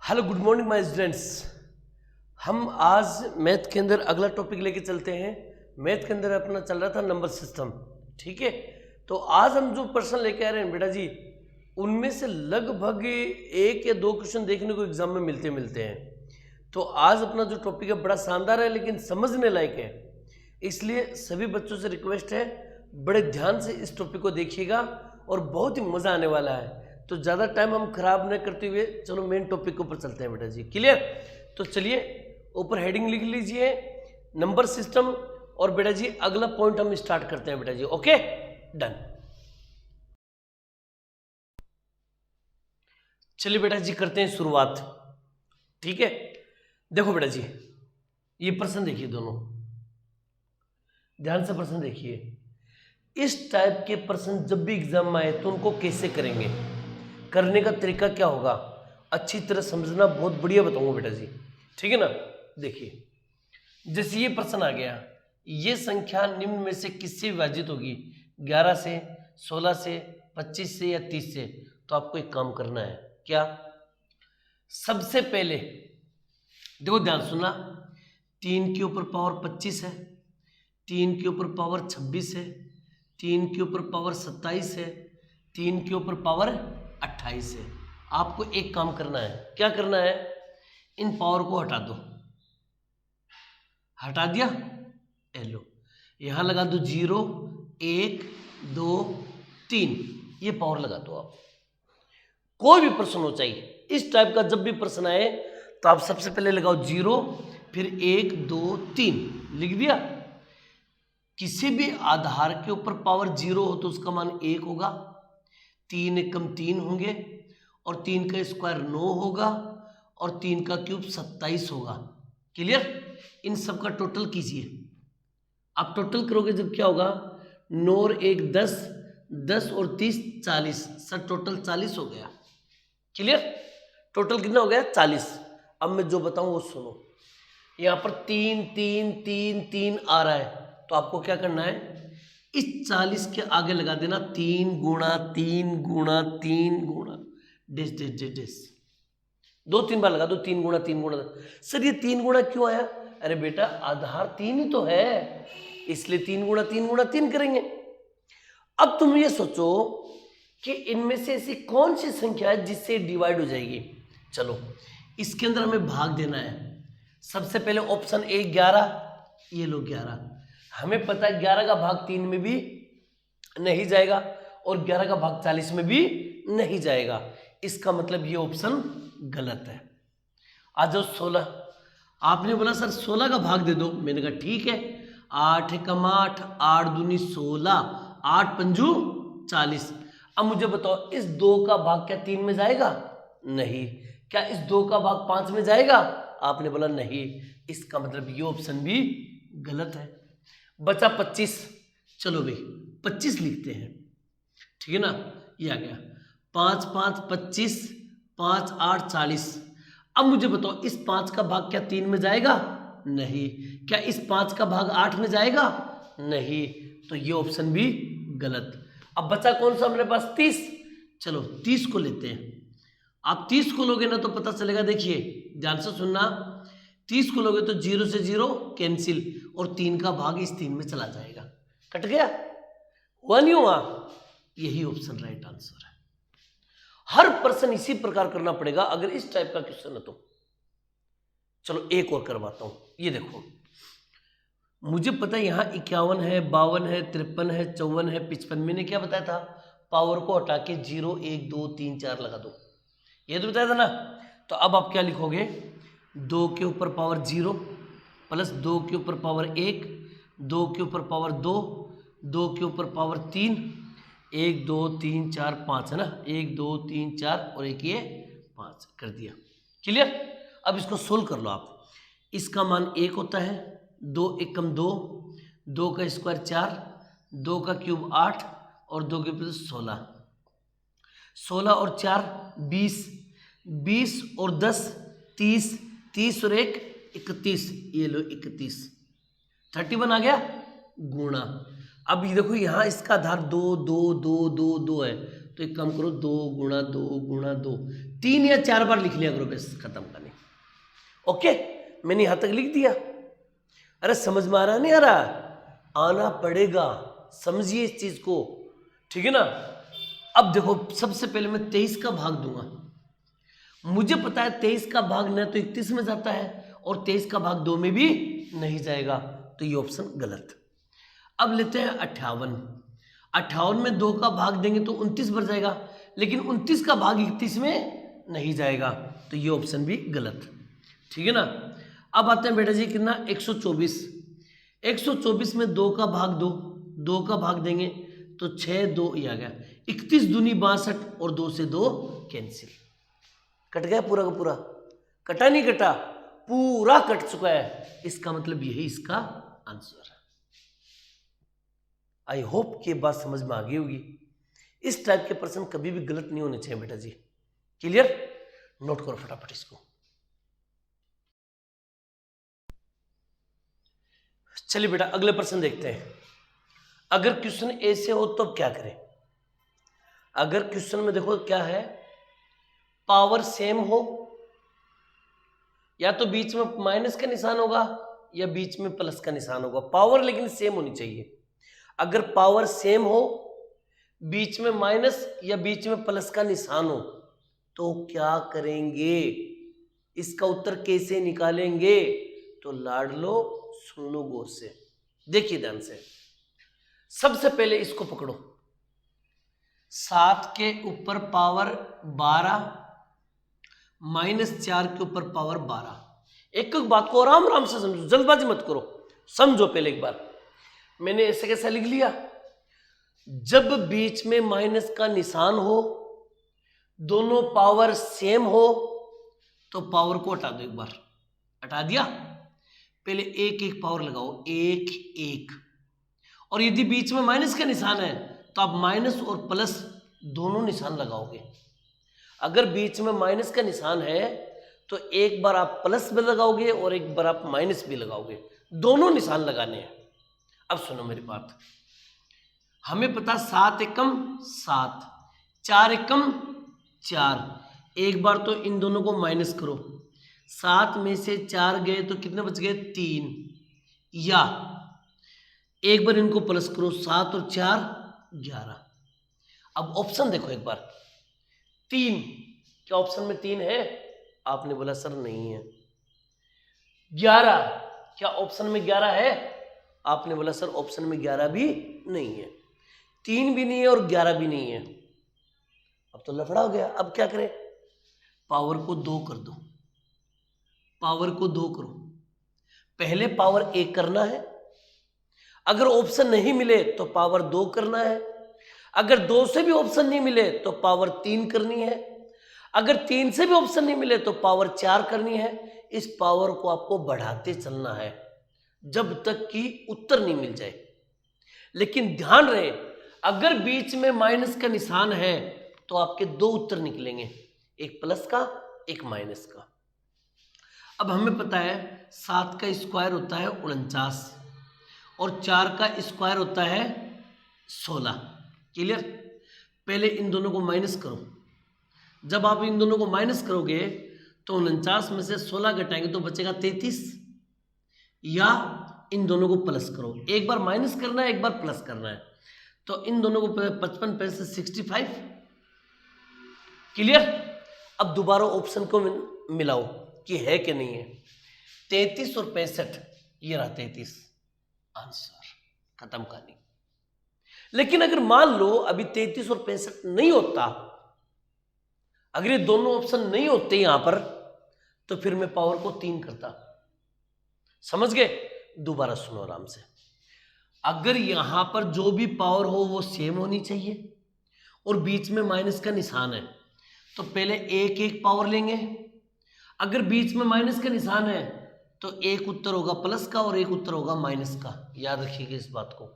Hello good morning my students. हम आज math के अंदर अगला टॉपिक लेके चलते हैं। मैथ के अंदर अपना चल रहा था नंबर सिस्टम, ठीक है। तो आज हम जो प्रश्न लेके आ रहे हैं बेटा जी, उनमें से लगभग एक या दो क्वेश्चन देखने को एग्जाम में मिलते हैं। तो आज अपना जो टॉपिक है बड़ा शानदार है, लेकिन समझने लायक है। इसलिए सभी बच्चों से रिक्वेस्ट है, बड़े ध्यान से इस टॉपिक को देखिएगा और बहुत ही मज़ा आने वाला है। तो ज़्यादा टाइम हम खराब न करते हुए चलो मेन टॉपिक के ऊपर चलते हैं बेटा जी। क्लियर? तो चलिए ऊपर हेडिंग लिख लीजिए नंबर सिस्टम, और बेटा जी अगला पॉइंट हम स्टार्ट करते हैं बेटा जी। Okay, done. चलिए बेटा जी करते हैं शुरुआत, ठीक है। देखो बेटा जी, ये प्रश्न देखिए, दोनों ध्यान से प्रश्न देखिए। इस टाइप के प्रश्न जब भी एग्जाम में आए तो उनको कैसे करेंगे, करने का तरीका क्या होगा, अच्छी तरह समझना, बहुत बढ़िया बताऊंगा बेटा जी, ठीक है ना। देखिए जैसे ये प्रश्न आ गया, ये संख्या निम्न में से किससे विभाजित होगी, 11 से, 16 से, 25 से या 30 से। तो आपको एक काम करना है, क्या? सबसे पहले देखो ध्यान सुनना, 3 के ऊपर पावर 25 है, 3 के ऊपर पावर 26 है, 3 के ऊपर पावर 27 है, 3 के ऊपर पावर 28 है। आपको एक काम करना है, क्या करना है, इन पावर को हटा दो। हटा दिया, लो यहां लगा दो 0, 1, 2, 3, ये पावर लगा दो आप। कोई भी प्रश्न हो चाहिए इस टाइप का, जब भी प्रश्न आए तो आप सबसे पहले लगाओ 0, फिर 1, 2, 3 लिख दिया। किसी भी आधार के ऊपर पावर 0 हो तो उसका मान 1 होगा, 3 एकम 3 होंगे, और 3 का स्क्वायर 9 होगा, और 3 का क्यूब 27 होगा। क्लियर? इन सब का टोटल कीजिए। आप टोटल करोगे जब क्या होगा, 9 और 1 10, 10 और 30 40, सर टोटल 40 हो गया। क्लियर? टोटल कितना हो गया, 40। अब मैं जो बताऊं वो सुनो। यहां पर 3 3 3 3 आ रहा है, तो आपको क्या करना है, इस 40 के आगे लगा देना 3 गुणा 3 गुणा 3 गुणा डेस डेस डेस डेस, 2-3 बार लगा दो, 3 गुणा 3 गुणा। सर ये 3 गुणा क्यों आया? अरे बेटा आधार 3 ही तो है, इसलिए 3 गुणा 3 गुणा 3 करेंगे। अब तुम ये सोचो कि इनमें से ऐसी कौन सी संख्या है जिससे डिवाइड हो जाएगी। चलो इसके अंदर हमें भाग देना है। सबसे पहले ऑप्शन ए 11, ये लो 11। हमें पता है 11 का भाग 3 में भी नहीं जाएगा, और 11 का भाग 40 में भी नहीं जाएगा। इसका मतलब ये ऑप्शन गलत है। आ जाओ 16। आपने बोला सर 16 का भाग दे दो, मैंने कहा ठीक है, 8 एकम 8, 8 दूनी 16, 8 पंजू 40। अब मुझे बताओ इस 2 का भाग क्या 3 में जाएगा? नहीं। क्या इस 2 का भाग 5 में जाएगा? आपने बोला नहीं। इसका मतलब ये ऑप्शन भी गलत है। बचा 25। चलो भाई 25 लिखते हैं, ठीक है ना। ये आ गया 5 5 25, 5 8 40। अब मुझे बताओ इस 5 का भाग क्या 3 में जाएगा? नहीं। क्या इस 5 का भाग 8 में जाएगा? नहीं। तो ये ऑप्शन भी गलत। अब बचा कौन सा हमारे पास? 30। चलो 30 को लेते हैं। आप 30 को लोगे ना तो पता चलेगा, देखिए ध्यान से सुनना, 30 को लोगे तो 0 से 0 कैंसिल, और 3 का भाग इस 3 में चला जाएगा, कट गया, हुआ नहीं हुआ? यही ऑप्शन राइट आंसर है। हर पर्सन इसी प्रकार करना पड़ेगा अगर इस टाइप का क्वेश्चन है तो। चलो एक और करवाता हूं, ये देखो, मुझे पता है यहां 51 है, 52 है, 53 है, 54 है, 55। मैंने क्या बताया था, पावर को हटा के 0 1 2 3 4 लगा दो, ये तो बताया था ना। तो अब आप क्या लिखोगे, 2 के ऊपर पावर 0 प्लस 2 के ऊपर पावर 1, 2 के ऊपर पावर 2, 2 के ऊपर पावर 3, 1 2 3 4 5 है ना, 1 2 3 4 और एक ये 5 कर दिया। क्लियर? अब इसको सोल्व कर लो आप। इसका मान 1 होता है, 2 एकम 2, 2 का स्क्वायर 4, 2 का क्यूब 8, और 2 के ऊपर 16, 16 और 4 20, 20 और 10 30, 30 और 1 31, ये लो 31, 31 आ गया गुणा। अब ये देखो यहाँ इसका आधार 2 2 2 2 2 है, तो एक काम करो, 2 गुणा 2 गुणा 2, 3 या 4 बार लिख लिया करो, बस खत्म करने। ओके, मैंने यहां तक लिख दिया। अरे समझ में आ रहा नहीं आ रहा? आना पड़ेगा, समझिए इस चीज को, ठीक है ना। अब देखो, सबसे पहले मैं 23 का भाग दूंगा। मुझे पता है 23 का भाग न तो 31 में जाता है और 23 का भाग 2 में भी नहीं जाएगा, तो ये ऑप्शन गलत। अब लेते हैं 58। 58 में 2 का भाग देंगे तो 29 बच जाएगा, लेकिन 29 का भाग 31 में नहीं जाएगा, तो ये ऑप्शन भी गलत, ठीक है ना। अब आते हैं बेटा जी कितना, 124। 124 में 2 का भाग दो, 2 का भाग देंगे तो 6, 2 ये आ गया, 31 दूनी 62 और 2 से 2 कैंसिल, कट गया पूरा का पूरा, कटा नहीं कटा, पूरा कट चुका है। इसका मतलब यही इसका आंसर है। आई होप कि बात समझ में आ गई होगी। इस टाइप के प्रश्न कभी भी गलत नहीं होने चाहिए बेटा जी, क्लियर? नोट करो फटाफट इसको। चलिए बेटा अगले प्रश्न देखते हैं। अगर क्वेश्चन ऐसे हो तो क्या करें? अगर क्वेश्चन में देखो क्या है, पावर सेम हो, या तो बीच में माइनस का निशान होगा या बीच में प्लस का निशान होगा, पावर लेकिन सेम होनी चाहिए। अगर पावर सेम हो, बीच में माइनस या बीच में प्लस का निशान हो, तो क्या करेंगे? इसका उत्तर कैसे निकालेंगे? तो लाड लो, सुन लो गौर से, देखिए ध्यान से। सबसे पहले इसको पकड़ो, 7 के ऊपर पावर 12 -4 के ऊपर पावर 12। एक एक बात को आराम आराम से समझो, जल्दबाजी मत करो, समझो पहले एक बार। मैंने ऐसे कैसा लिख लिया, जब बीच में माइनस का निशान हो, दोनों पावर सेम हो, तो पावर को हटा दो, एक बार हटा दिया। पहले एक एक पावर लगाओ, 1 1, और यदि बीच में माइनस का निशान है तो आप माइनस और प्लस दोनों निशान लगाओगे। अगर बीच में माइनस का निशान है तो एक बार आप प्लस भी लगाओगे और एक बार आप माइनस भी लगाओगे, दोनों निशान लगाने हैं। अब सुनो मेरी बात, हमें पता 7 एकम 7, 4 एकम 4, एक बार तो इन दोनों को माइनस करो, 7 में से 4 गए तो कितने बच गए? 3, या एक बार इनको प्लस करो, 7 और 4 11। अब ऑप्शन देखो एक बार, 3, क्या ऑप्शन में 3 है? आपने बोला सर नहीं है। 11, क्या ऑप्शन में 11 है? आपने बोला सर ऑप्शन में 11 भी नहीं है। 3 भी नहीं है और 11 भी नहीं है। अब तो लफड़ा हो गया। अब क्या करें? पावर को 2 कर दो, पावर को 2 करो। पहले पावर 1 करना है, अगर ऑप्शन नहीं मिले तो पावर 2 करना है, अगर 2 से भी ऑप्शन नहीं मिले तो पावर 3 करनी है, अगर 3 से भी ऑप्शन नहीं मिले तो पावर 4 करनी है। इस पावर को आपको बढ़ाते चलना है जब तक कि उत्तर नहीं मिल जाए। लेकिन ध्यान रहे, अगर बीच में माइनस का निशान है तो आपके 2 उत्तर निकलेंगे, एक प्लस का एक माइनस का। अब हमें पता है 7 का स्क्वायर होता है 49 और 4 का स्क्वायर होता है 16। क्लियर? पहले इन दोनों को माइनस करो। जब आप इन दोनों को माइनस करोगे तो 49 में से 16 घटाएंगे तो बचेगा 33, या इन दोनों को प्लस करो, एक बार माइनस करना है एक बार प्लस करना है, तो इन दोनों को 55 पैसे 65। क्लियर? अब दोबारा ऑप्शन को मिलाओ कि है कि नहीं है। 33 और 65, ये रहा 33, आंसर, खत्म कहानी। लेकिन अगर मान लो अभी 33 और 65 नहीं होता, अगर ये दोनों ऑप्शन नहीं होते यहां पर, तो फिर मैं पावर को 3 करता। समझ गए? दोबारा सुनो आराम से। अगर यहां पर जो भी पावर हो वो सेम होनी चाहिए और बीच में माइनस का निशान है, तो पहले एक एक पावर लेंगे। अगर बीच में माइनस का निशान है तो एक उत्तर होगा प्लस का और एक उत्तर होगा माइनस का, याद रखिएगा इस बात को।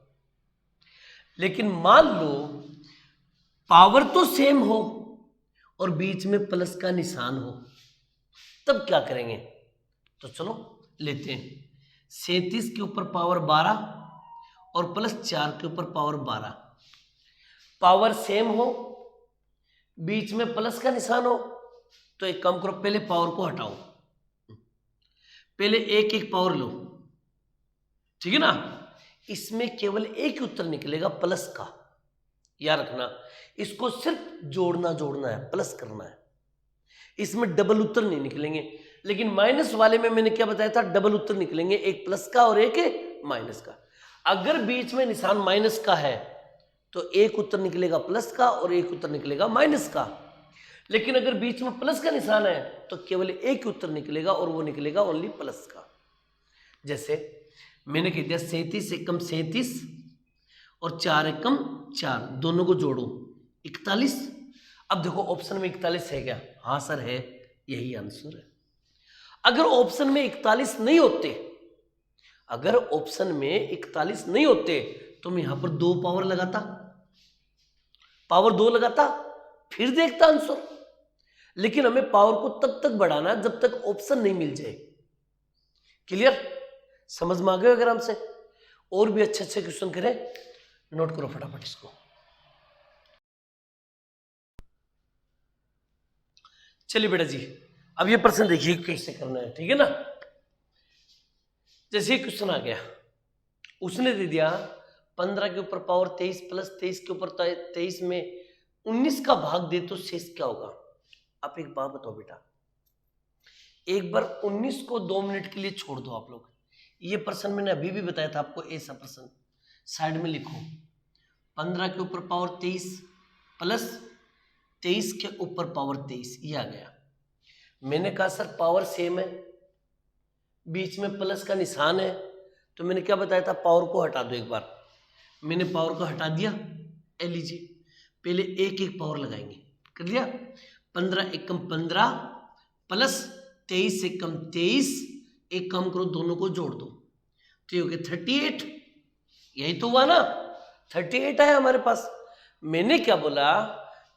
लेकिन मान लो पावर तो सेम हो और बीच में प्लस का निशान हो, तब क्या करेंगे? तो चलो लेते हैं। 37 के ऊपर पावर 12 और प्लस 4 के ऊपर पावर 12, पावर सेम हो बीच में प्लस का निशान हो तो एक काम करो, पहले पावर को हटाओ, पहले एक एक पावर लो, ठीक है ना। इसमें केवल एक ही उत्तर निकलेगा प्लस का, याद रखना। इसको सिर्फ जोड़ना है, प्लस करना है, इसमें डबल उत्तर नहीं निकलेंगे। लेकिन माइनस वाले में मैंने क्या बताया था, डबल उत्तर निकलेंगे, एक प्लस का और एक माइनस का। अगर बीच में निशान माइनस का है तो एक उत्तर निकलेगा प्लस का और एक उत्तर निकलेगा माइनस का। लेकिन अगर बीच में प्लस का निशान है तो केवल एक उत्तर निकलेगा और वो निकलेगा ओनली प्लस का। जैसे मैंने कह दिया 37 एकम 37 और 4 एकम 4, दोनों को जोड़ो 41। अब देखो ऑप्शन में 41 है क्या? हाँ सर है, यही आंसर है। अगर ऑप्शन में 41 नहीं होते, अगर ऑप्शन में 41 नहीं होते तो मैं यहां पर 2 पावर लगाता, पावर 2 लगाता, फिर देखता आंसर। लेकिन हमें पावर को तब तक बढ़ाना है जब तक ऑप्शन नहीं मिल जाए। क्लियर? समझ में आ गए? अगर हमसे और भी अच्छे अच्छे क्वेश्चन करें, नोट करो फटाफट इसको। चलिए बेटा जी, अब ये प्रश्न देखिए कैसे करना है, ठीक है ना। जैसे ये क्वेश्चन आ गया, उसने दे दिया 15 के ऊपर पावर 23 प्लस 23 के ऊपर 23 में 19 का भाग दे तो शेष क्या होगा। आप एक बात बताओ बेटा, एक बार 19 को 2 मिनट के लिए छोड़ दो आप लोग। ये प्रश्न मैंने अभी भी बताया था आपको, ऐसा प्रश्न साइड में लिखो, 15 के ऊपर पावर 23 प्लस 23 के ऊपर पावर 23, ये आ गया। मैंने कहा सर पावर सेम है, बीच में प्लस का निशान है, तो मैंने क्या बताया था, पावर को हटा दो एक बार। मैंने पावर को हटा दिया, ए लीजिए, पहले एक एक पावर लगाएंगे, कर दिया। 15 एकम 15 प्लस 23 एकम 23, एक काम करो दोनों को जोड़ दो तो ये हो गया 38। यही तो हुआ ना, 38 है हमारे पास। मैंने क्या बोला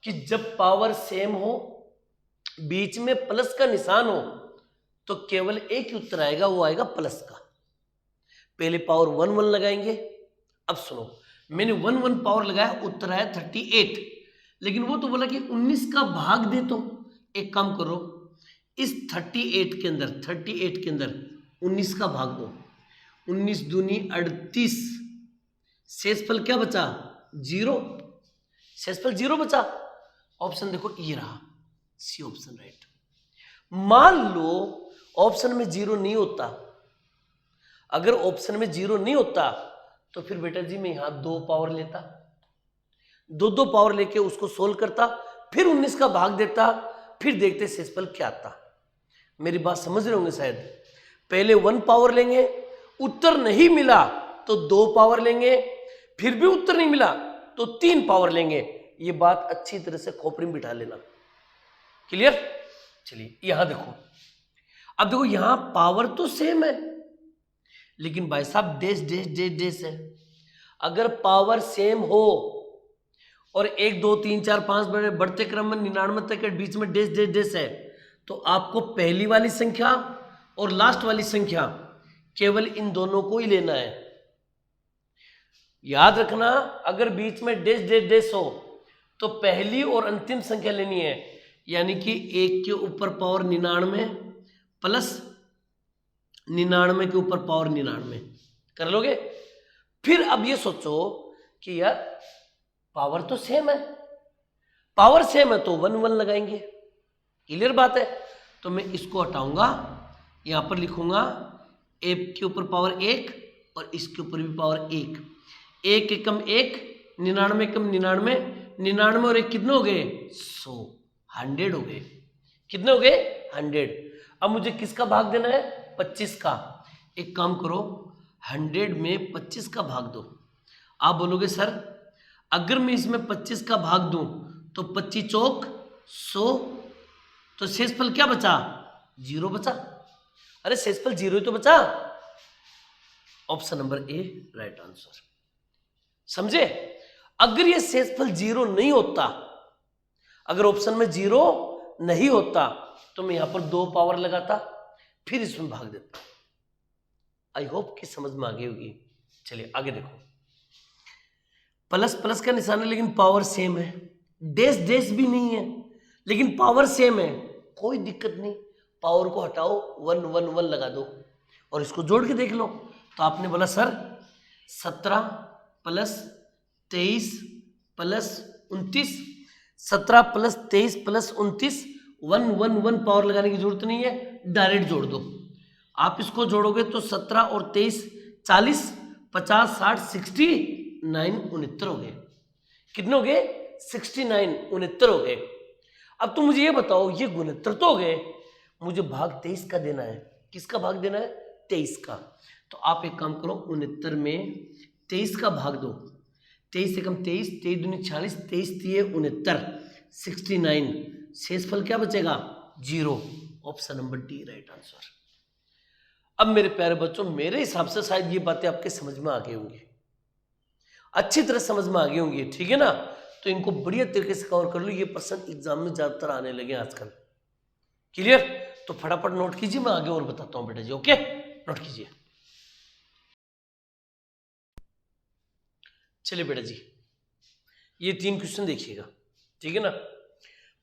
कि जब पावर सेम हो, बीच में प्लस का निशान हो, तो केवल एक ही उत्तर आएगा, वो आएगा प्लस का। पहले पावर 1 1 लगाएंगे। अब सुनो, मैंने 1 1 पावर लगाया, उत्तर आया 38। लेकिन वो तो बोला कि 19 का भाग दे, तो एक काम करो, इस 38 के अंदर 19 का भाग दो, 19 दूनी 38, शेषफल क्या बचा, 0, शेषफल 0 बचा। ऑप्शन देखो ये रहा, सी ऑप्शन राइट। मान लो ऑप्शन में 0 नहीं होता, अगर ऑप्शन में 0 नहीं होता तो फिर बेटा जी मैं यहां 2 पावर लेता, 2 पावर लेके उसको सोल्व करता, फिर 19 का भाग देता, फिर देखते शेषफल क्या आता। मेरी बात समझ रहे होंगे शायद। पहले 1 पावर लेंगे, उत्तर नहीं मिला तो 2 पावर लेंगे, फिर भी उत्तर नहीं मिला तो 3 पावर लेंगे। ये बात अच्छी तरह से खोपड़ी में बिठा लेना। क्लियर? चलिए यहां देखो, अब देखो यहां पावर तो सेम है, लेकिन भाई साहब डेस डेस डेस डेस है। अगर पावर सेम हो और 1 2 3 4 5 बढ़ते क्रम में 99 तक के बीच में डेस डेस डेस है, तो आपको पहली वाली संख्या और लास्ट वाली संख्या केवल इन दोनों को ही लेना है। याद रखना, अगर बीच में डेस डेस डेस हो तो पहली और अंतिम संख्या लेनी है, यानी कि 1 के ऊपर पावर 99 प्लस 99 के ऊपर पावर 99 कर लोगे। फिर अब ये सोचो कि यार पावर तो सेम है, पावर सेम है तो 1 1 लगाएंगे। क्लियर बात है? तो मैं इसको हटाऊंगा, यहां पर लिखूंगा ए के ऊपर पावर 1 और इसके ऊपर भी पावर 1, 1 एकम 1, 99 एकम 99, 99 और 1 कितने हो गए, 100, 100 हो गए। कितने हो गए, 100। अब मुझे किसका भाग देना है, 25 का। एक काम करो, 100 में 25 का भाग दो। आप बोलोगे सर अगर मैं इसमें 25 का भाग दूं तो 25 चौक 100, तो शेषफल क्या बचा, 0 बचा। अरे शेषफल 0 ही तो बचा। Option number A right answer. समझे? अगर ये शेषफल 0 नहीं होता, अगर ऑप्शन में 0 नहीं होता तो मैं यहां पर 2 पावर लगाता, फिर इसमें भाग देता। आई होप कि समझ में आ गई होगी। चलिए आगे देखो, प्लस प्लस का निशान है लेकिन पावर सेम है, डैश डैश भी नहीं है, लेकिन पावर सेम है, कोई दिक्कत नहीं, पावर को हटाओ, 1 1 1 लगा दो और इसको जोड़ के देख लो। तो आपने बोला sir 17 plus 23 plus 29, 17 plus 23 plus 29, 1 1 1 power लगाने की जरूरत नहीं है, डायरेक्ट जोड़ दो। आप इसको जोड़ोगे तो 17 और 23 40, 50 60 69 69 हो गए। कितने हो गए? 69 69 हो गए। अब तुम मुझे ये बताओ, ये 69 तो हो गए, मुझे भाग 23 का देना है। किसका भाग देना है? 23 का। तो आप एक काम करो, 69 में 23 का भाग दो, 23 से कम 23, 23 दूनी 40, 23 तिये 69, 69, शेषफल क्या बचेगा? 0। Option number D right answer. अब मेरे प्यारे बच्चों, मेरे हिसाब से शायद ये बातें आपके समझ में आ गई होंगी, अच्छी तरह समझ में आ गई होंगी, ठीक है ना? तो इनको बढ़िया तरीके से कवर कर लो, ये प्रश्न एग्जाम में ज्यादातर आने लगे आजकल। क्लियर? तो फटाफट नोट कीजिए, मैं आगे और बताता हूं बेटा जी। ओके, नोट कीजिए। चलिए बेटा जी, ये 3 क्वेश्चन देखिएगा, ठीक है ना?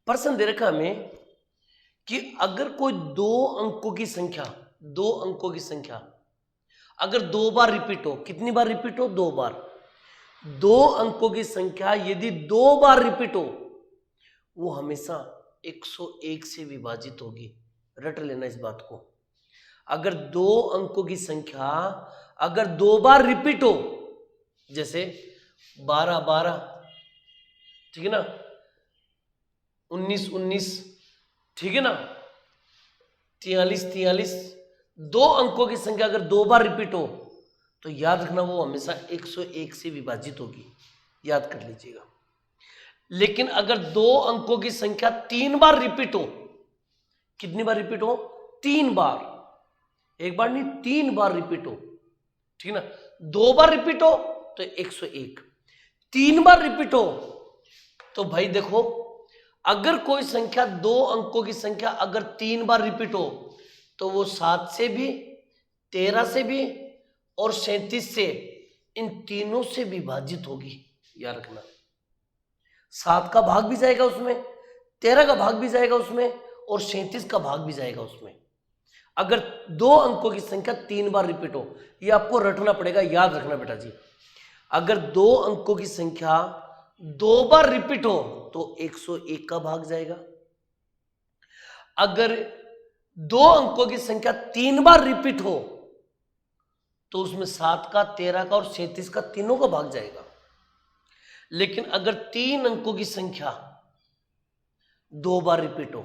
प्रश्न दे रखा हमें कि अगर कोई 2 अंकों की संख्या, 2 अंकों की संख्या अगर 2 बार रिपीट हो, कितनी बार रिपीट हो? 2 बार। 2 अंकों की संख्या यदि 2 बार रिपीट हो, वो हमेशा 101 से विभाजित होगी। रट लेना इस बात को। अगर 2 अंकों की संख्या अगर 2 बार रिपीट हो, जैसे 12 12, ठीक है ना, 19 19, ठीक है ना, 43 43, 2 अंकों की संख्या अगर 2 बार रिपीट हो तो याद रखना वो हमेशा 101 से विभाजित होगी, याद कर लीजिएगा। लेकिन अगर 2 अंकों की संख्या 3 बार रिपीट हो, कितनी बार रिपीट हो? 3 बार, एक बार नहीं 3 बार रिपीट हो, ठीक है ना। 2 बार रिपीट हो तो 101, 3 बार रिपीट हो तो भाई देखो, अगर कोई संख्या 2 अंकों की संख्या अगर 3 बार रिपीट हो तो वो 7 से भी, 13 से भी और 37 से, इन तीनों से विभाजित होगी, याद रखना। 7 का भाग भी जाएगा उसमें, 13 का भाग भी जाएगा उसमें और 37 का भाग भी जाएगा उसमें। अगर 2 अंकों की संख्या 3 बार रिपीट हो, ये आपको रटना पड़ेगा, याद रखना बेटा जी। अगर 2 अंकों की संख्या 2 बार रिपीट हो तो 101 का भाग जाएगा। अगर 2 अंकों की संख्या 3 बार रिपीट हो तो उसमें 7 का, 13 का और 37 का तीनों का भाग जाएगा। लेकिन अगर 3 अंकों की संख्या 2 बार रिपीट हो,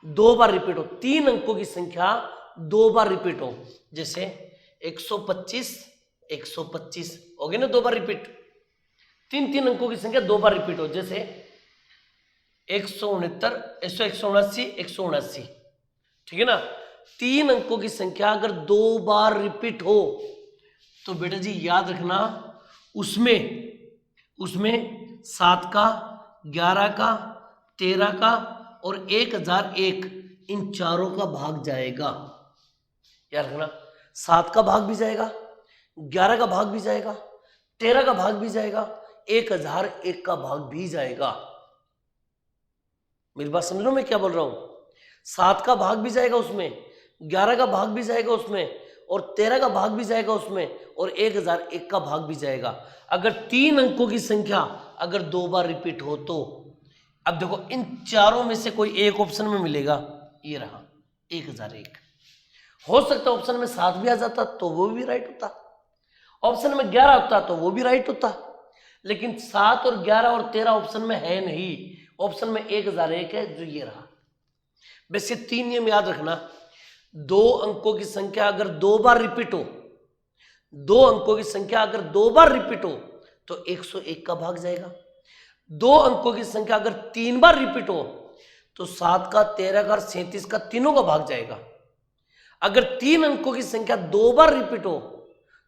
2 बार रिपीट हो, 3 अंकों की संख्या 2 बार रिपीट हो, जैसे 125 125 हो गए ना 2 बार रिपीट। 3 अंकों की संख्या 2 बार रिपीट हो, जैसे 169 179 179, ठीक है ना। 3 अंकों की संख्या अगर 2 बार रिपीट हो तो बेटा जी याद रखना, उसमें 7 का, 11 का, 13 का और 1001, इन चारों का भाग जाएगा। याद रखना, 7 का भाग भी जाएगा, 11 का भाग भी जाएगा, 13 का भाग भी जाएगा, 1001 का भाग भी जाएगा। मेरी बात समझ लो मैं क्या बोल रहा हूं। 7 का भाग भी जाएगा उसमें, 11 का भाग भी जाएगा उसमें और 13 का भाग भी जाएगा उसमें और 1001 का भाग भी जाएगा। अगर 3 अंकों की संख्या अगर 2 बार रिपीट हो तो, अब देखो इन चारों में से कोई एक ऑप्शन में मिलेगा, ये रहा 1001। हो सकता है ऑप्शन में 7 भी आ जाता तो वो भी राइट होता, ऑप्शन में 11 होता तो वो भी राइट होता, लेकिन 7 और 11 और 13 ऑप्शन में है नहीं, ऑप्शन में 1001 है, जो ये रहा। वैसे 3 नियम याद रखना। 2 अंकों की संख्या अगर 2 बार रिपीट हो, 2 अंकों की संख्या अगर 2 बार रिपीट हो तो 101 का भाग जाएगा। 2 अंकों की संख्या अगर 3 बार रिपीट हो तो 7 का, 13 का और 37 का तीनों का भाग जाएगा। अगर 3 अंकों की संख्या 2 बार रिपीट हो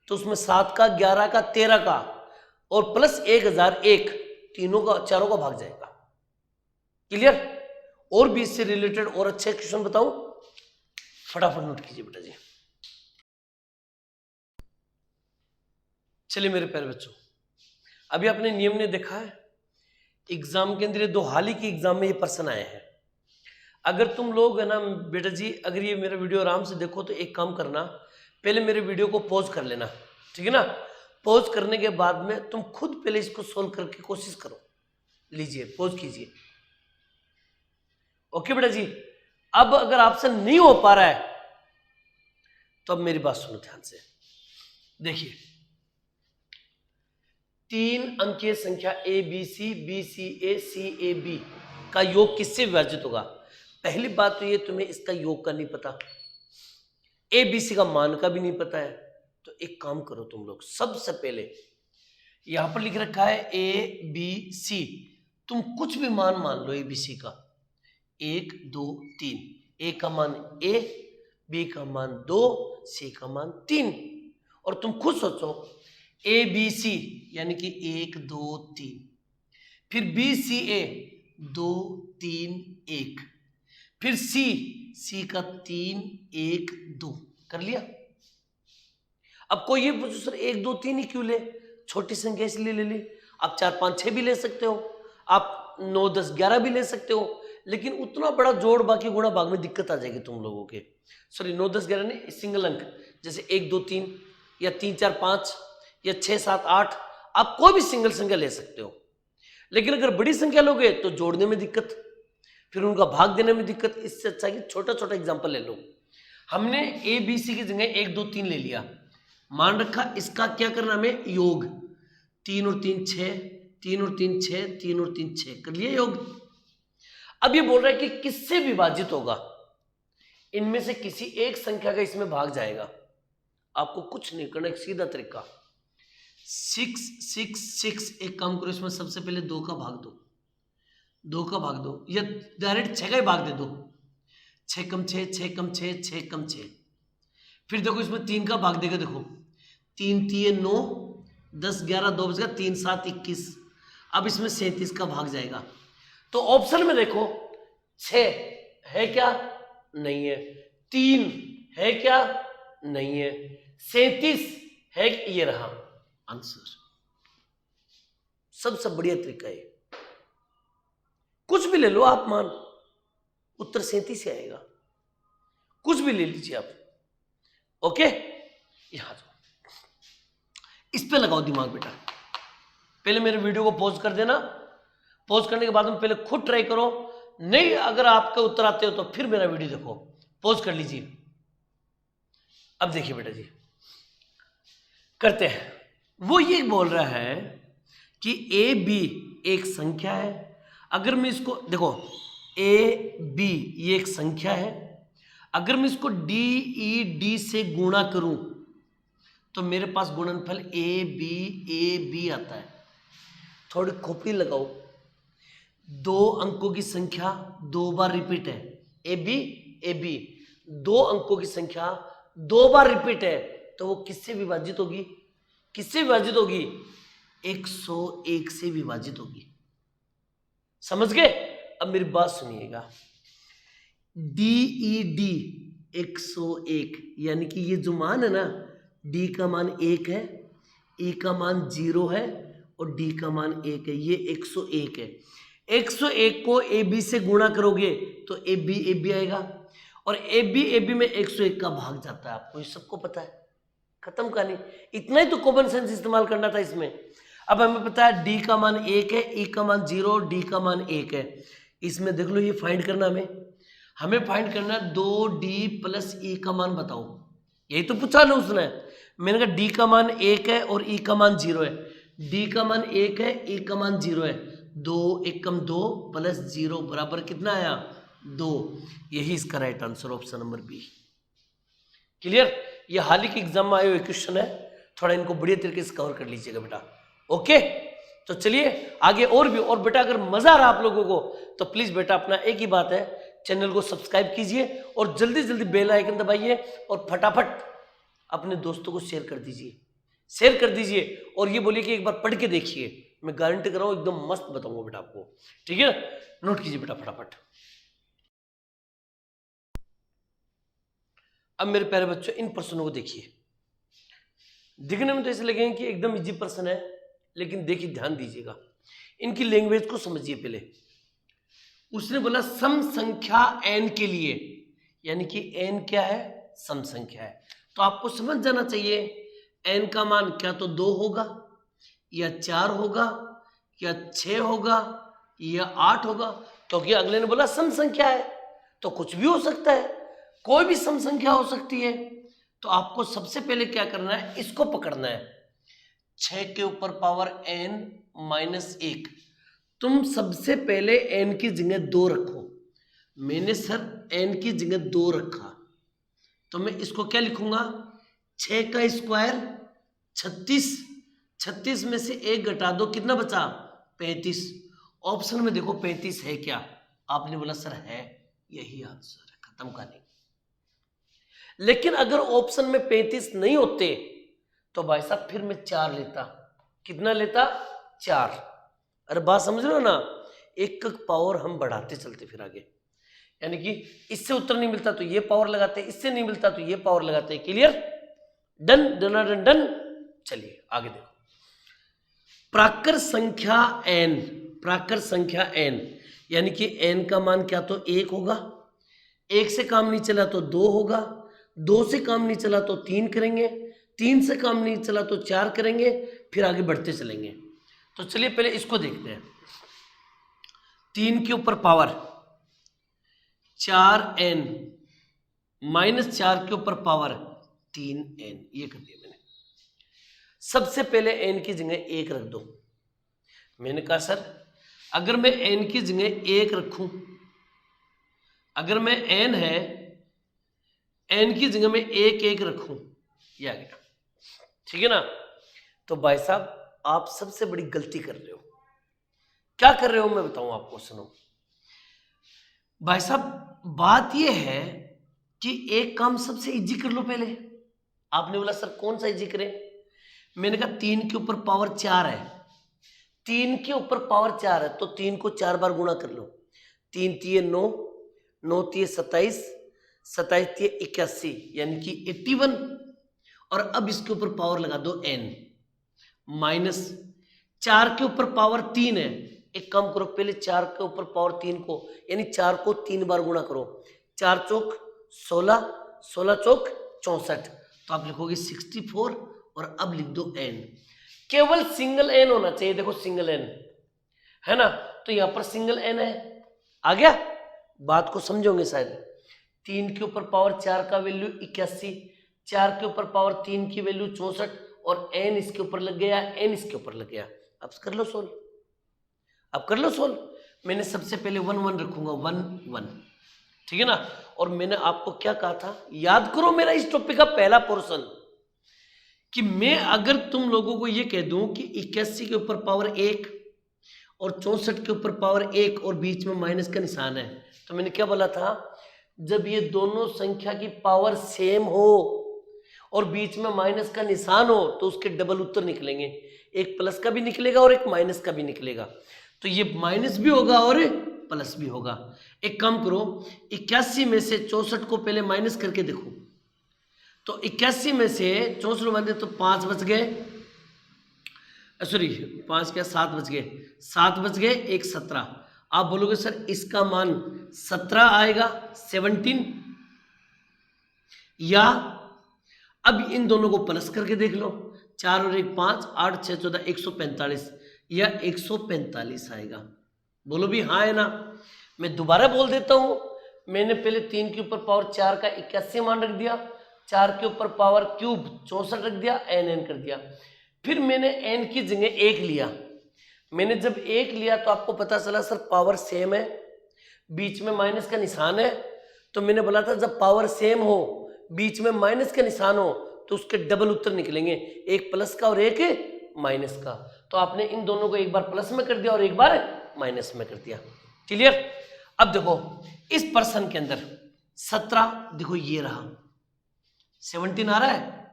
तो उसमें 7 का, 11 का, 13 का और प्लस 1001 तीनों का, चारों का भाग जाएगा। क्लियर? और भी इससे रिलेटेड और अच्छे क्वेश्चन बताऊं, फटाफट नोट कीजिए बेटा जी। चलिए मेरे प्यारे बच्चों, अभी आपने नियम ने देखा है एग्जाम के अंदर ये 2 हाल ही के एग्जाम में ये प्रश्न आए हैं। अगर तुम लोग है ना बेटा जी, अगर ये मेरा वीडियो आराम से देखो तो एक काम करना, पहले मेरे वीडियो को पॉज कर लेना, ठीक है ना। पॉज करने के बाद में तुम खुद पहले इसको सोल्व करके कोशिश करो। लीजिए पॉज कीजिए। ओके बेटा जी। अब अगर आपसे नहीं हो पा रहा है तो अब मेरी बात सुनो ध्यान से। देखिए 3 अंकीय संख्या A B C A C A B का योग किससे विभाजित होगा। पहली बात तो ये तुम्हें इसका योग का नहीं पता, ए बी सी का मान का भी नहीं पता है। तो एक काम करो तुम लोग, सबसे पहले यहां पर लिख रखा है ए बी सी, तुम कुछ भी मान लो ए बी सी का, 1 2 3, ए का मान ए, बी का मान 2, सी का मान 3, और तुम खुद सोचो ए बी सी यानी कि 1 2 3, फिर बी सी ए 2 3 1, फिर सी का 3 1 2, कर लिया। अब कोई ये पूछो सर 1 2 3 ही क्यों ले, छोटी संख्या इसलिए ले ली। आप 4 5 6 भी ले सकते हो, आप 9 10 11 भी ले सकते हो, लेकिन उतना बड़ा जोड़ बाकी गुणा भाग में दिक्कत आ जाएगी तुम लोगों के। सॉरी 9 10 11 नहीं, सिंगल अंक जैसे 1 2 3 या 3 4 5 या 6 7 8, आप कोई भी सिंगल संख्या ले सकते हो। लेकिन अगर बड़ी संख्या लोगे तो जोड़ने में दिक्कत, फिर उनका भाग देने में दिक्कत। इससे अच्छा कि छोटा छोटा एग्जाम्पल ले लो। हमने ए बी सी की जगह 1 2 3 ले लिया, मान रखा इसका क्या करना हमें, योग। 3 और 3 6, 3 और 3 6, 3 और 3 6, कर लिया योग। अब ये बोल रहा है कि किससे विभाजित होगा, इनमें से किसी एक संख्या का इसमें भाग जाएगा। आपको कुछ नहीं करना, एक सीधा तरीका 6 6 6, एक काम करो इसमें सबसे पहले 2 का भाग दो, 2 का भाग दो, या डायरेक्ट 6 का ही भाग दे दो। 6 कम 6, 6 कम 6, 6 कम 6। फिर देखो इसमें 3 का भाग देगा, देखो 3 3 9 10 11 2 बचेगा, 3 7 21। अब इसमें 37 का भाग जाएगा। तो ऑप्शन में देखो 6 है क्या, नहीं है। 3 है क्या, नहीं है। 37 है, ये रहा आंसर। सबसे बढ़िया तरीका है, कुछ भी ले लो आप मान, उत्तर 37 से आएगा। कुछ भी ले लीजिए आप। ओके, यहां जाओ, इस पे लगाओ दिमाग बेटा। पहले मेरे वीडियो को पॉज कर देना, पॉज करने के बाद में पहले खुद ट्राई करो, नहीं अगर आपका उत्तर आते हो तो फिर मेरा वीडियो देखो। पॉज कर लीजिए। अब देखिए बेटा जी, करते हैं। वो ये बोल रहा है कि ए बी एक संख्या है। अगर मैं इसको देखो, ए बी ये एक संख्या है, अगर मैं इसको डी ई डी से गुणा करूं तो मेरे पास गुणनफल ए बी आता है। थोड़ी खोपड़ी लगाओ, 2 अंकों की संख्या 2 बार रिपीट है, ए बी 2 अंकों की संख्या 2 बार रिपीट है, तो वो किससे विभाजित होगी, किससे विभाजित होगी, 101 से विभाजित होगी। समझ गए। अब मेरी बात सुनिएगा, डी ई डी 101 यानी कि ये जो मान है ना, डी का मान 1 है, ई का मान 0 है और डी का मान 1 है, ये 101 है। 101 को ए बी से गुणा करोगे तो ए बी आएगा, और ए बी में 101 का भाग जाता है। आपको ये सबको पता है, खत्म कहानी। इतना ही तो कॉमन सेंस इस्तेमाल करना था इसमें। अब हमें पता है डी का मान 1 है, ई का मान 0, डी का मान 1 है। इसमें देख लो, ये फाइंड करना हमें फाइंड करना 2d प्लस ई का मान बताओ। यही तो पूछा ना उसने। मैंने कहा डी का मान 1 है और ई का मान 0 है। डी का मान 1 है, ई का मान 0 है। 2 1 कम 2 प्लस 0 बराबर कितना आया, 2। यही इसका right answer, option number B. Clear. ये हाल ही के एग्जाम में आए हुए क्वेश्चन है, थोड़ा इनको बढ़िया तरीके से कवर कर लीजिएगा बेटा। ओके, तो चलिए आगे और भी। और बेटा अगर मजा आ रहा आप लोगों को तो प्लीज बेटा अपना एक ही बात है, चैनल को सब्सक्राइब कीजिए और जल्दी जल्दी बेल आइकन दबाइए और फटाफट अपने दोस्तों को शेयर कर दीजिए और ये बोलिए कि एक बार पढ़ के देखिए। मैं गारंटी कर रहा हूं एकदम मस्त बताऊंगा बेटा आपको। ठीक है, नोट कीजिए बेटा फटाफट। अब मेरे प्यारे बच्चों, इन प्रश्नों को देखिए। दिखने में तो ऐसे लगेंगे कि एकदम इजी प्रश्न है, लेकिन देखिए ध्यान दीजिएगा। इनकी लैंग्वेज को समझिए पहले। उसने बोला सम संख्या n के लिए, यानी कि n क्या है, सम संख्या है, तो आपको समझ जाना चाहिए n का मान क्या तो 2 होगा या 4 होगा या 6 होगा या 8 होगा, क्योंकि अगले ने बोला सम संख्या है तो कुछ भी हो सकता है, कोई भी सम संख्या हो सकती है। तो आपको सबसे पहले क्या करना है, इसको पकड़ना है, 6 के ऊपर पावर n माइनस 1। तुम सबसे पहले n की जगह 2 रखो। मैंने सर n की जगह 2 रखा, तो मैं इसको क्या लिखूंगा, 6 का स्क्वायर 36, 36 में से 1 घटा दो, कितना बचा, 35। ऑप्शन में देखो 35 है क्या, आपने बोला सर है, यही आंसर है, खत्म कहानी। लेकिन अगर ऑप्शन में 35 नहीं होते तो भाई साहब फिर मैं 4 लेता, कितना लेता, 4। अरे बात समझ रहे हो ना, एक पावर हम बढ़ाते चलते फिर आगे, यानी कि इससे उत्तर नहीं मिलता तो ये पावर लगाते, इससे नहीं मिलता तो ये पावर लगाते। Clear, done done done done. चलिए आगे देखो, प्राकृत संख्या n, प्राकृत संख्या n यानी कि n का मान क्या तो 1 होगा, 1 से काम नहीं चला तो 2 होगा, 2 से काम नहीं चला तो 3 करेंगे, 3 से काम नहीं चला तो 4 करेंगे, फिर आगे बढ़ते चलेंगे। तो चलिए पहले इसको देखते हैं, 3 के ऊपर पावर 4n माइनस 4 के ऊपर पावर 3n, ये कर दिया मैंने। सबसे पहले n की जगह 1 रख दो। मैंने कहा सर अगर मैं n की जगह 1 रखूं, अगर मैं n है n की जगह में 1 रखूं, ये आ गया, ठीक है ना। तो भाई साहब आप सबसे बड़ी गलती कर रहे हो। क्या कर रहे हो मैं बताऊं आपको, सुनो भाई साहब, बात यह है कि एक काम सबसे इजी कर लो पहले। आपने बोला सर कौन सा इजी करें, मैंने कहा 3 के ऊपर पावर 4 है, 3 के ऊपर पावर 4 है तो 3 को 4 बार गुणा कर लो, 3 तिये 9, 9 तिये 27, 27 तिये 81, यानी कि 81। और अब इसके ऊपर पावर लगा दो n, माइनस 4 के ऊपर पावर 3 है, एक काम करो पहले 4 के ऊपर पावर 3 को, यानी 4 को 3 बार गुणा करो, 4 चौक 16, 16 चौक 64, तो आप लिखोगे 64 और अब लिख दो n। केवल सिंगल n होना चाहिए, देखो सिंगल n है ना, तो यहां पर सिंगल n है। आ गया, बात को समझोगे शायद। 3 के ऊपर पावर 4 का वैल्यू 81, 4 के ऊपर पावर 3 की वैल्यू 64 और n इसके ऊपर लग गया, n इसके ऊपर लग गया। अब कर लो सोल्व, अब कर लो सोल्व। मैंने सबसे पहले 1 1 रखूंगा, 1 1, ठीक है ना। और मैंने आपको क्या कहा था, याद करो मेरा इस टॉपिक का पहला पोर्शन, कि मैं अगर तुम लोगों को ये कह दूं कि 81 के ऊपर पावर 1 और 64 के ऊपर पावर 1 और बीच में माइनस का निशान है, तो मैंने क्या बोला था, जब ये दोनों संख्या की पावर सेम हो और बीच में माइनस का निशान हो तो उसके डबल उत्तर निकलेंगे, एक प्लस का भी निकलेगा और एक माइनस का भी निकलेगा। तो ये माइनस भी होगा और प्लस भी होगा। एक काम करो, 81 में से 64 को पहले माइनस करके देखो, तो 81 में से 64 माइनस तो 5 बच गए, सॉरी 5 क्या 7 बच गए, 7 बच गए, एक 17। आप बोलोगे सर इसका मान 17 आएगा, 17, या अब इन दोनों को प्लस करके देख लो, 4 और 1 5, 8 6 14 145, या 145 आएगा। बोलो भी हाँ है ना। मैं दोबारा बोल देता हूं, मैंने पहले 3 के ऊपर पावर 4 का 81 मान रख दिया, 4 के ऊपर पावर क्यूब 64 रख दिया, n कर दिया। फिर मैंने n की जगह 1 लिया, मैंने जब 1 लिया तो आपको पता चला सर पावर सेम है, बीच में माइनस का निशान है, तो मैंने बोला था जब पावर सेम हो बीच में माइनस का निशान हो तो उसके डबल उत्तर निकलेंगे, एक प्लस का और एक माइनस का। तो आपने इन दोनों को एक बार प्लस में कर दिया और एक बार माइनस में कर दिया। क्लियर। अब देखो इस प्रश्न के अंदर 17 देखो ये रहा, 17 आ रहा है,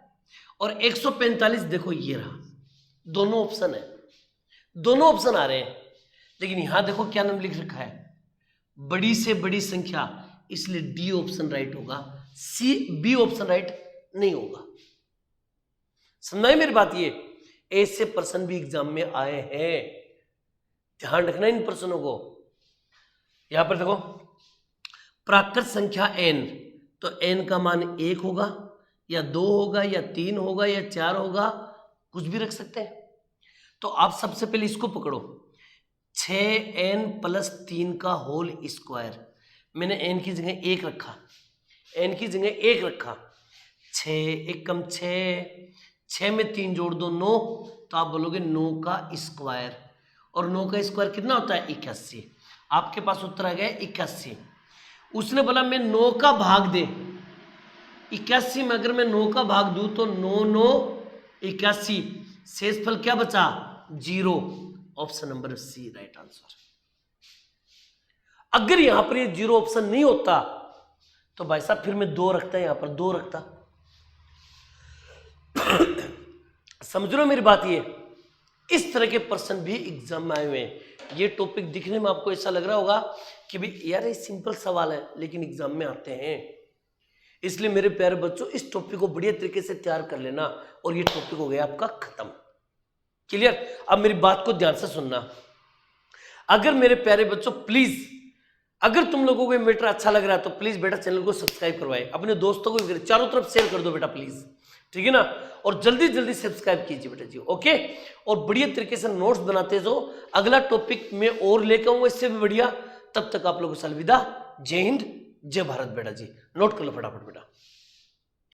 और 145 देखो ये रहा, दोनों ऑप्शन है, दोनों ऑप्शन आ रहे हैं। लेकिन यहां देखो क्या नाम लिख रखा है, बड़ी से बड़ी संख्या, इसलिए डी ऑप्शन राइट होगा, सी बी ऑप्शन राइट नहीं होगा। समझाई मेरी बात। ये ऐसे प्रश्न भी एग्जाम में आए हैं, ध्यान रखना इन प्रश्नों को। यहां पर देखो प्राकृत संख्या n, तो n का मान 1 होगा या 2 होगा या 3 होगा या 4 होगा, कुछ भी रख सकते हैं। तो आप सबसे पहले इसको पकड़ो, 6n + 3 का होल स्क्वायर। मैंने n की जगह 1 रखा, n की जगह 1 रखा। 6 1 कम 6 में 3 जोड़ दो 9, तो आप बोलोगे 9 का स्क्वायर। और 9 का स्क्वायर कितना होता है? 81। आपके पास उत्तर आ गया 81। उसने बोला मैं 9 का भाग दे, 81 में अगर मैं 9 का भाग दूं तो 9 9 81, शेषफल क्या बचा? 0। Option number C right answer. अगर यहां पर ये 0 ऑप्शन नहीं होता तो भाई साहब फिर मैं 2 रखता, यहां पर 2 रखता। समझ लो मेरी बात। ये इस तरह के प्रश्न भी एग्जाम में आए हुए हैं। ये टॉपिक दिखने में आपको ऐसा लग रहा होगा कि भाई यार ये सिंपल सवाल है, लेकिन एग्जाम में आते हैं। इसलिए मेरे प्यारे बच्चों इस टॉपिक को बढ़िया तरीके से तैयार कर लेना, और ये टॉपिक हो गया आपका खत्म। क्लियर? अब मेरी बात को ध्यान से सुनना। अगर मेरे प्यारे बच्चों प्लीज, अगर तुम लोगों को ये मैटर अच्छा लग रहा है तो प्लीज बेटा चैनल को सब्सक्राइब करवाए, अपने दोस्तों को भी करें, चारों तरफ शेयर कर दो बेटा प्लीज, ठीक है ना। और जल्दी जल्दी सब्सक्राइब कीजिए बेटा जी, ओके। और बढ़िया तरीके से नोट्स बनाते जाओ, अगला टॉपिक में और लेकर आऊंगा इससे भी बढ़िया। तब तक आप लोगों से अलविदा। जय हिंद, जय भारत बेटा जी। नोट कर लो फटाफट बेटा।